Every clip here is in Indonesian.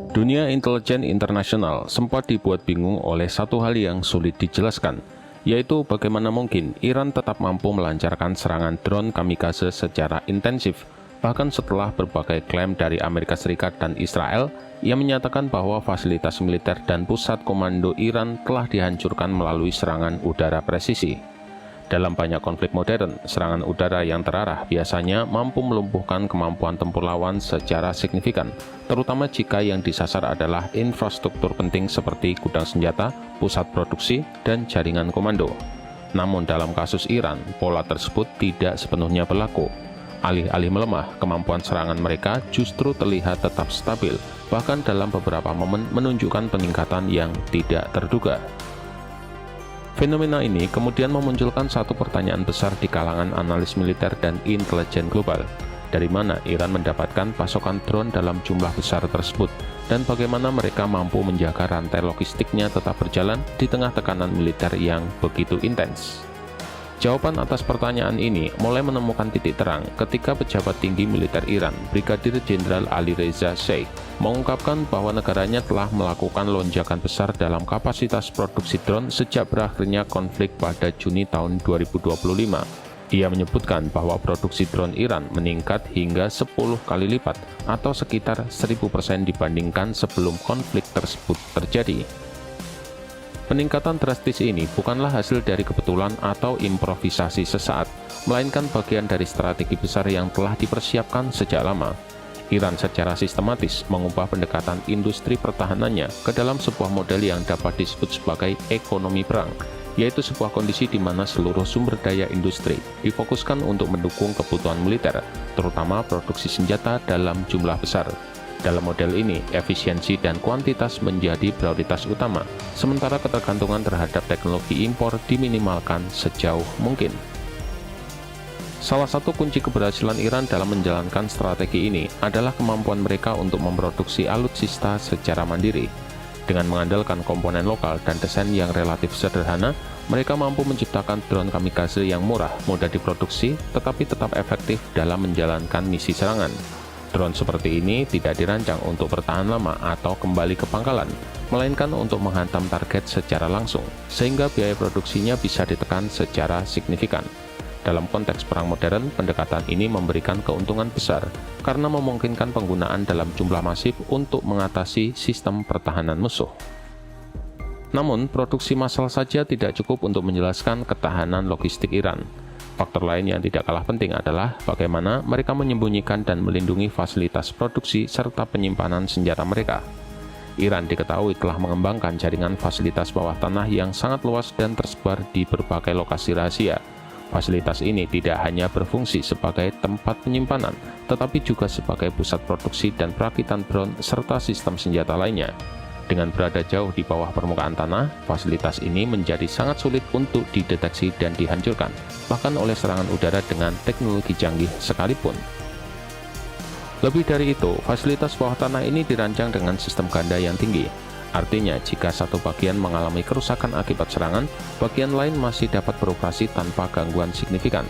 Dunia intelijen internasional sempat dibuat bingung oleh satu hal yang sulit dijelaskan, yaitu bagaimana mungkin Iran tetap mampu melancarkan serangan drone kamikaze secara intensif, bahkan setelah berbagai klaim dari Amerika Serikat dan Israel yang menyatakan bahwa fasilitas militer dan pusat komando Iran telah dihancurkan melalui serangan udara presisi. Dalam banyak konflik modern, serangan udara yang terarah biasanya mampu melumpuhkan kemampuan tempur lawan secara signifikan, terutama jika yang disasar adalah infrastruktur penting seperti gudang senjata, pusat produksi, dan jaringan komando. Namun dalam kasus Iran, pola tersebut tidak sepenuhnya berlaku. Alih-alih melemah, kemampuan serangan mereka justru terlihat tetap stabil, bahkan dalam beberapa momen menunjukkan peningkatan yang tidak terduga. Fenomena ini kemudian memunculkan satu pertanyaan besar di kalangan analis militer dan intelijen global. Dari mana Iran mendapatkan pasokan drone dalam jumlah besar tersebut, dan bagaimana mereka mampu menjaga rantai logistiknya tetap berjalan di tengah tekanan militer yang begitu intens? Jawaban atas pertanyaan ini mulai menemukan titik terang ketika pejabat tinggi militer Iran, Brigadir Jenderal Ali Reza Sheikh, mengungkapkan bahwa negaranya telah melakukan lonjakan besar dalam kapasitas produksi drone sejak berakhirnya konflik pada Juni tahun 2025. Ia menyebutkan bahwa produksi drone Iran meningkat hingga 10 kali lipat atau sekitar 1000% dibandingkan sebelum konflik tersebut terjadi. Peningkatan drastis ini bukanlah hasil dari kebetulan atau improvisasi sesaat, melainkan bagian dari strategi besar yang telah dipersiapkan sejak lama. Iran secara sistematis mengubah pendekatan industri pertahanannya ke dalam sebuah model yang dapat disebut sebagai ekonomi perang, yaitu sebuah kondisi di mana seluruh sumber daya industri difokuskan untuk mendukung kebutuhan militer, terutama produksi senjata dalam jumlah besar. Dalam model ini, efisiensi dan kuantitas menjadi prioritas utama, sementara ketergantungan terhadap teknologi impor diminimalkan sejauh mungkin. Salah satu kunci keberhasilan Iran dalam menjalankan strategi ini adalah kemampuan mereka untuk memproduksi alutsista secara mandiri. Dengan mengandalkan komponen lokal dan desain yang relatif sederhana, mereka mampu menciptakan drone kamikaze yang murah, mudah diproduksi, tetapi tetap efektif dalam menjalankan misi serangan. Drone seperti ini tidak dirancang untuk bertahan lama atau kembali ke pangkalan, melainkan untuk menghantam target secara langsung, sehingga biaya produksinya bisa ditekan secara signifikan. Dalam konteks perang modern, pendekatan ini memberikan keuntungan besar, karena memungkinkan penggunaan dalam jumlah masif untuk mengatasi sistem pertahanan musuh. Namun, produksi massal saja tidak cukup untuk menjelaskan ketahanan logistik Iran. Faktor lain yang tidak kalah penting adalah bagaimana mereka menyembunyikan dan melindungi fasilitas produksi serta penyimpanan senjata mereka. Iran diketahui telah mengembangkan jaringan fasilitas bawah tanah yang sangat luas dan tersebar di berbagai lokasi rahasia. Fasilitas ini tidak hanya berfungsi sebagai tempat penyimpanan, tetapi juga sebagai pusat produksi dan perakitan drone serta sistem senjata lainnya. Dengan berada jauh di bawah permukaan tanah, fasilitas ini menjadi sangat sulit untuk dideteksi dan dihancurkan, bahkan oleh serangan udara dengan teknologi canggih sekalipun. Lebih dari itu, fasilitas bawah tanah ini dirancang dengan sistem ganda yang tinggi. Artinya, jika satu bagian mengalami kerusakan akibat serangan, bagian lain masih dapat beroperasi tanpa gangguan signifikan.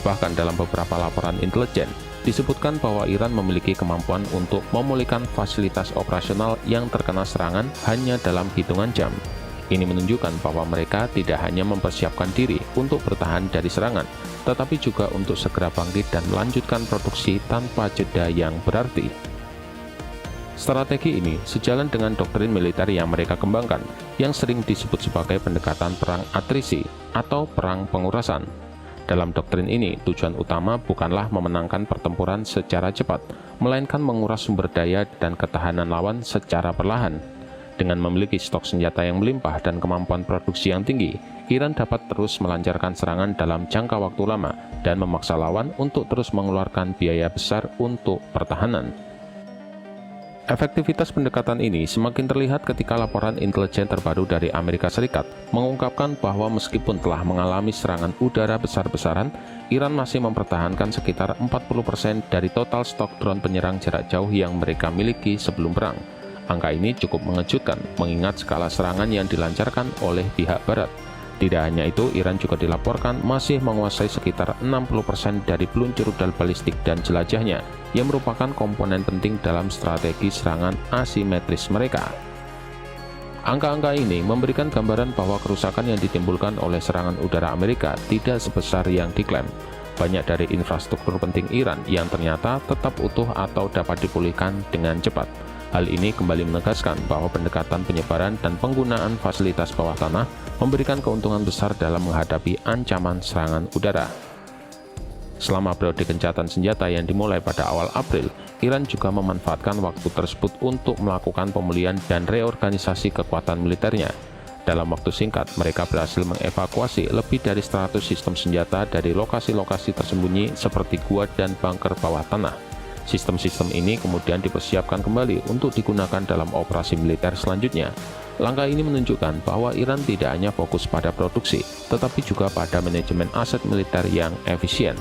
Bahkan dalam beberapa laporan intelijen, disebutkan bahwa Iran memiliki kemampuan untuk memulihkan fasilitas operasional yang terkena serangan hanya dalam hitungan jam. Ini menunjukkan bahwa mereka tidak hanya mempersiapkan diri untuk bertahan dari serangan, tetapi juga untuk segera bangkit dan melanjutkan produksi tanpa jeda yang berarti. Strategi ini sejalan dengan doktrin militer yang mereka kembangkan, yang sering disebut sebagai pendekatan perang atrisi atau perang pengurasan. Dalam doktrin ini, tujuan utama bukanlah memenangkan pertempuran secara cepat, melainkan menguras sumber daya dan ketahanan lawan secara perlahan. Dengan memiliki stok senjata yang melimpah dan kemampuan produksi yang tinggi, Iran dapat terus melancarkan serangan dalam jangka waktu lama dan memaksa lawan untuk terus mengeluarkan biaya besar untuk pertahanan. Efektivitas pendekatan ini semakin terlihat ketika laporan intelijen terbaru dari Amerika Serikat mengungkapkan bahwa meskipun telah mengalami serangan udara besar-besaran, Iran masih mempertahankan sekitar 40% dari total stok drone penyerang jarak jauh yang mereka miliki sebelum perang. Angka ini cukup mengejutkan mengingat skala serangan yang dilancarkan oleh pihak Barat. Tidak hanya itu, Iran juga dilaporkan masih menguasai sekitar 60% dari peluncur rudal balistik dan jelajahnya, yang merupakan komponen penting dalam strategi serangan asimetris mereka. Angka-angka ini memberikan gambaran bahwa kerusakan yang ditimbulkan oleh serangan udara Amerika tidak sebesar yang diklaim. Banyak dari infrastruktur penting Iran yang ternyata tetap utuh atau dapat dipulihkan dengan cepat. Hal ini kembali menegaskan bahwa pendekatan penyebaran dan penggunaan fasilitas bawah tanah memberikan keuntungan besar dalam menghadapi ancaman serangan udara. Selama periode gencatan senjata yang dimulai pada awal April, Iran juga memanfaatkan waktu tersebut untuk melakukan pemulihan dan reorganisasi kekuatan militernya. Dalam waktu singkat, mereka berhasil mengevakuasi lebih dari 100 sistem senjata dari lokasi-lokasi tersembunyi seperti gua dan bunker bawah tanah. Sistem-sistem ini kemudian dipersiapkan kembali untuk digunakan dalam operasi militer selanjutnya. Langkah ini menunjukkan bahwa Iran tidak hanya fokus pada produksi, tetapi juga pada manajemen aset militer yang efisien.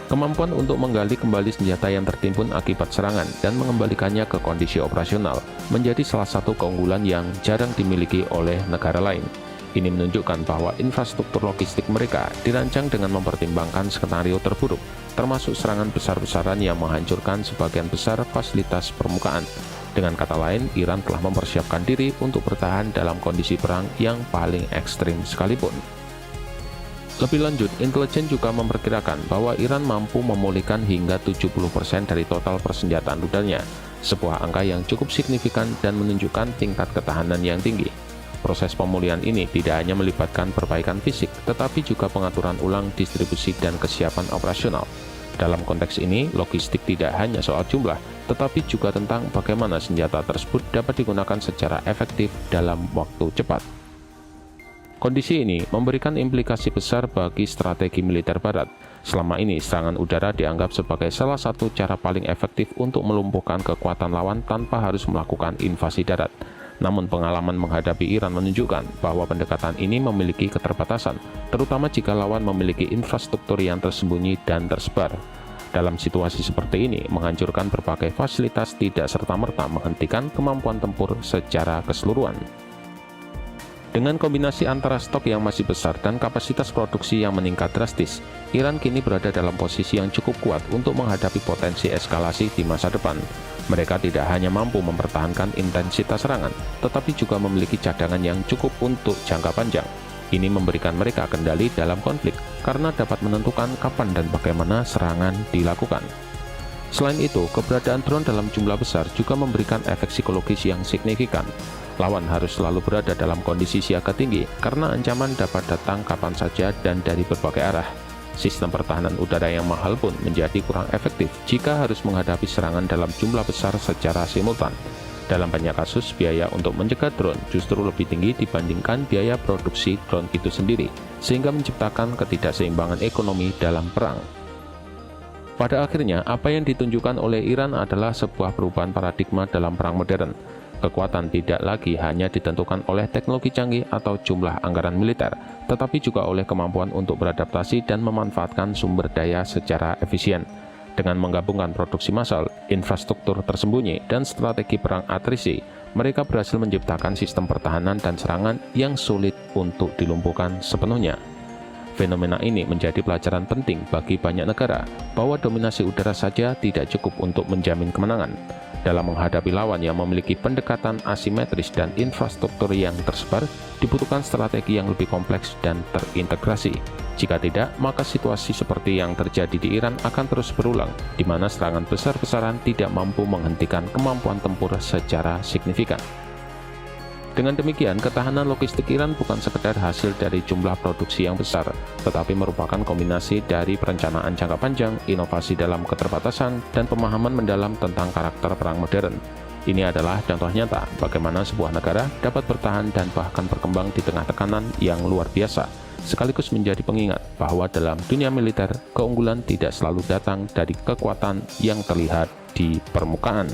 Kemampuan untuk menggali kembali senjata yang tertimbun akibat serangan dan mengembalikannya ke kondisi operasional menjadi salah satu keunggulan yang jarang dimiliki oleh negara lain. Ini menunjukkan bahwa infrastruktur logistik mereka dirancang dengan mempertimbangkan skenario terburuk, termasuk serangan besar-besaran yang menghancurkan sebagian besar fasilitas permukaan. Dengan kata lain, Iran telah mempersiapkan diri untuk bertahan dalam kondisi perang yang paling ekstrim sekalipun. Lebih lanjut, intelijen juga memperkirakan bahwa Iran mampu memulihkan hingga 70% dari total persenjataan rudalnya, sebuah angka yang cukup signifikan dan menunjukkan tingkat ketahanan yang tinggi. Proses pemulihan ini tidak hanya melibatkan perbaikan fisik, tetapi juga pengaturan ulang distribusi dan kesiapan operasional. Dalam konteks ini, logistik tidak hanya soal jumlah, tetapi juga tentang bagaimana senjata tersebut dapat digunakan secara efektif dalam waktu cepat. Kondisi ini memberikan implikasi besar bagi strategi militer Barat. Selama ini, serangan udara dianggap sebagai salah satu cara paling efektif untuk melumpuhkan kekuatan lawan tanpa harus melakukan invasi darat. Namun pengalaman menghadapi Iran menunjukkan bahwa pendekatan ini memiliki keterbatasan, terutama jika lawan memiliki infrastruktur yang tersembunyi dan tersebar. Dalam situasi seperti ini, menghancurkan berbagai fasilitas tidak serta-merta menghentikan kemampuan tempur secara keseluruhan. Dengan kombinasi antara stok yang masih besar dan kapasitas produksi yang meningkat drastis, Iran kini berada dalam posisi yang cukup kuat untuk menghadapi potensi eskalasi di masa depan. Mereka tidak hanya mampu mempertahankan intensitas serangan, tetapi juga memiliki cadangan yang cukup untuk jangka panjang. Ini memberikan mereka kendali dalam konflik karena dapat menentukan kapan dan bagaimana serangan dilakukan. Selain itu, keberadaan drone dalam jumlah besar juga memberikan efek psikologis yang signifikan. Lawan harus selalu berada dalam kondisi siaga tinggi karena ancaman dapat datang kapan saja dan dari berbagai arah. Sistem pertahanan udara yang mahal pun menjadi kurang efektif jika harus menghadapi serangan dalam jumlah besar secara simultan. Dalam banyak kasus, biaya untuk mencegat drone justru lebih tinggi dibandingkan biaya produksi drone itu sendiri, sehingga menciptakan ketidakseimbangan ekonomi dalam perang. Pada akhirnya, apa yang ditunjukkan oleh Iran adalah sebuah perubahan paradigma dalam perang modern. Kekuatan tidak lagi hanya ditentukan oleh teknologi canggih atau jumlah anggaran militer, tetapi juga oleh kemampuan untuk beradaptasi dan memanfaatkan sumber daya secara efisien. Dengan menggabungkan produksi massal, infrastruktur tersembunyi, dan strategi perang atrisi, mereka berhasil menciptakan sistem pertahanan dan serangan yang sulit untuk dilumpuhkan sepenuhnya. Fenomena ini menjadi pelajaran penting bagi banyak negara bahwa dominasi udara saja tidak cukup untuk menjamin kemenangan. Dalam menghadapi lawan yang memiliki pendekatan asimetris dan infrastruktur yang tersebar, dibutuhkan strategi yang lebih kompleks dan terintegrasi. Jika tidak, maka situasi seperti yang terjadi di Iran akan terus berulang, di mana serangan besar-besaran tidak mampu menghentikan kemampuan tempur secara signifikan. Dengan demikian, ketahanan logistik Iran bukan sekedar hasil dari jumlah produksi yang besar, tetapi merupakan kombinasi dari perencanaan jangka panjang, inovasi dalam keterbatasan, dan pemahaman mendalam tentang karakter perang modern. Ini adalah contoh nyata bagaimana sebuah negara dapat bertahan dan bahkan berkembang di tengah tekanan yang luar biasa, sekaligus menjadi pengingat bahwa dalam dunia militer, keunggulan tidak selalu datang dari kekuatan yang terlihat di permukaan.